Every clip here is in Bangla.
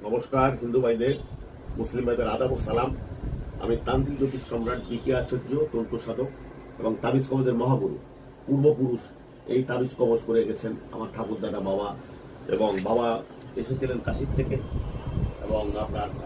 নমস্কার হিন্দু ভাইদের, মুসলিম ভাইদের আদাব ও সালাম। আমি তান্ত্রিক জ্যোতিষ সম্রাট বিকে আচার্য, তন্ত্র সাধক এবং তাবিজ কবজের মহাগুরু। পূর্বপুরুষ এই তাবিজ কবজ করে গেছেন আমার ঠাকুর দাদা বাবা, এবং বাবা এসেছিলেন কাশীর থেকে, এবং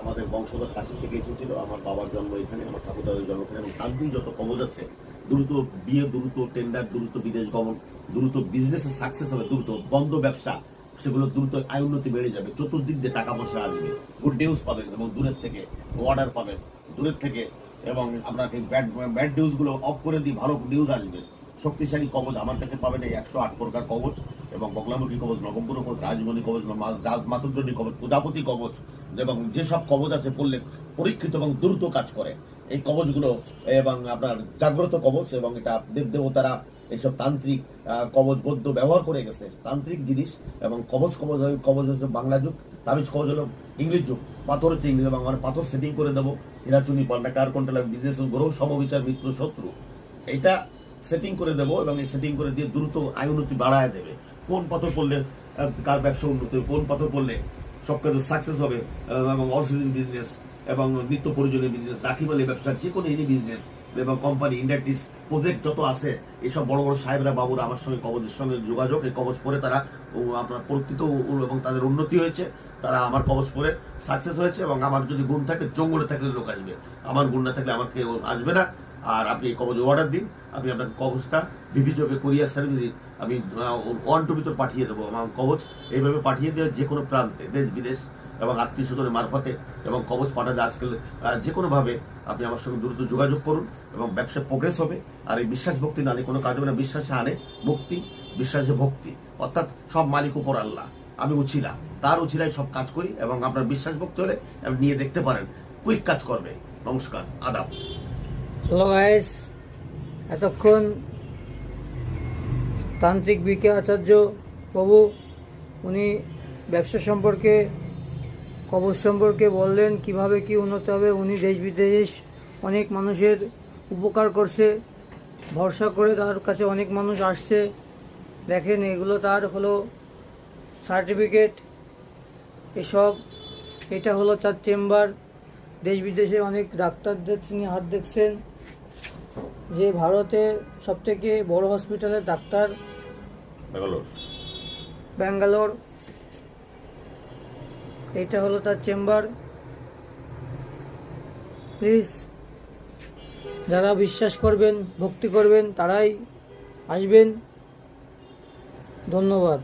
আমাদের বংশধর কাশীর থেকে এসেছিল। আমার বাবার জন্ম এখানে, আমার ঠাকুর দাদার জন্ম এখানে। এবং তান্ত্রিক যত কবজ আছে, দ্রুত বিয়ে, দ্রুত টেন্ডার, দ্রুত বিদেশ গমন, দ্রুত বিজনেসে সাকসেস হবে, দ্রুত বন্ধ ব্যবসা সেগুলো দ্রুত আয় উন্নতি বেড়ে যাবে, চতুর্দিক দিয়ে টাকা পয়সা আসবে, গুড নিউজ পাবেন এবং দূরের থেকে অর্ডার পাবেন দূরের থেকে, এবং আপনাকে ব্যাড নিউজগুলো অফ করে দিয়ে ভালো নিউজ আসবে। শক্তিশালী কবজ আমার কাছে পাবেন এই 108 প্রকার কবজ, এবং বগলামুখী কবজ, নবগ্রহ কবজ, রাজমণি কবজ, রাজমাতুর্জনী কবজ, প্রজাপতি কবজ, এবং যেসব কবজ আছে পড়লে পরীক্ষিত এবং দ্রুত কাজ করে এই কবজগুলো, এবং আপনার জাগ্রত কবজ, এবং এটা দেবদেবতারা এইসব তান্ত্রিক কবজ বদ্ধ ব্যবহার করে গেছে। তান্ত্রিক জিনিস এবং কবজ কবজ হচ্ছে বাংলা যুগ, তাবিজ কবজ হলো ইংলিশ যুগ। পাথর হচ্ছে ইংলিশ, এবং আমরা পাথর সেটিং করে দেবো, হীরাচুনি পাল্টা কার কোনটা বিজনেস গ্রহ সমবিচার মিত্র শত্রু, এইটা সেটিং করে দেবো, এবং এই সেটিং করে দিয়ে দ্রুত আয় উন্নতি বাড়ায় দেবে। কোন পাথর পড়লে কার ব্যবসা উন্নতি হবে, কোন পাথর পড়লে সব কাজে সাকসেস হবে, এবং অল সিজন বিজনেস এবং নিত্য প্রয়োজনীয় বিজনেস, রাখিবালি ব্যবসা, যে কোনো এনি বিজনেস এবং কোম্পানি ইন্ডাস্ট্রিজ প্রজেক্ট যত আছে, এসব বড় বড় সাহেবরা বাবুরা আমার সঙ্গে কবজের সঙ্গে যোগাযোগ, এই কবজ পরে তারা আপনার প্রকৃত এবং তাদের উন্নতি হয়েছে, তারা আমার কবজ পরে সাকসেস হয়েছে। এবং আমার যদি গুণ থাকে, জঙ্গলে থাকলে লোক আসবে, আমার গুণ না থাকলে আমার কেউ আসবে না। আর আপনি এই কবজ অর্ডার দিন, আমি আপনার কবজটা বিভিযোগে কোরিয়ার সার্ভিস আমি 1 2 ভিতর পাঠিয়ে দেবো। আমার কবজ এইভাবে পাঠিয়ে দেওয়া যে কোনো প্রান্তে, দেশ বিদেশ এবং আত্মীয় স্বজনের মারফতে, এবং কবজ পাঠাতে আজকাল যে কোনোভাবে আপনি আমার সঙ্গে দ্রুত যোগাযোগ করুন, এবং ব্যবসা প্রোগ্রেস হবে। আর এই বিশ্বাস ভক্তি নালে কোনো কাজ হবে না। বিশ্বাসে আনে মুক্তি, বিশ্বাসে ভক্তি, অর্থাৎ সব মালিক উপর আল্লাহ, আমি উছিলা, তার উছিলায় সব কাজ করি। এবং আপনার বিশ্বাস ভক্তি হলে আপনি নিয়ে দেখতে পারেন, কুইক কাজ করবে। নমস্কার, আদাব। হ্যালো গাইস, এতক্ষণ তান্ত্রিক বিকে আচার্য প্রভু উনি ব্যবসা সম্পর্কে, কবজ সম্পর্কে বললেন, কিভাবে কি উন্নত হবে। উনি দেশ বিদেশ অনেক মানুষের উপকার করছে, ভরসা করে তার কাছে অনেক মানুষ আসছে। দেখেন, এগুলো তার হলো সার্টিফিকেট, এসব এটা হলো তার চেম্বার। দেশ বিদেশে অনেক ডাক্তারদের তিনি হাত দেখছেন, যে ভারতের সবথেকে বড় হসপিটালের ডাক্তার, ব্যাঙ্গালোর। এইটা হলো তার চেম্বার। প্লিজ, যারা বিশ্বাস করবেন, ভক্তি করবেন, তারাই আসবেন। ধন্যবাদ।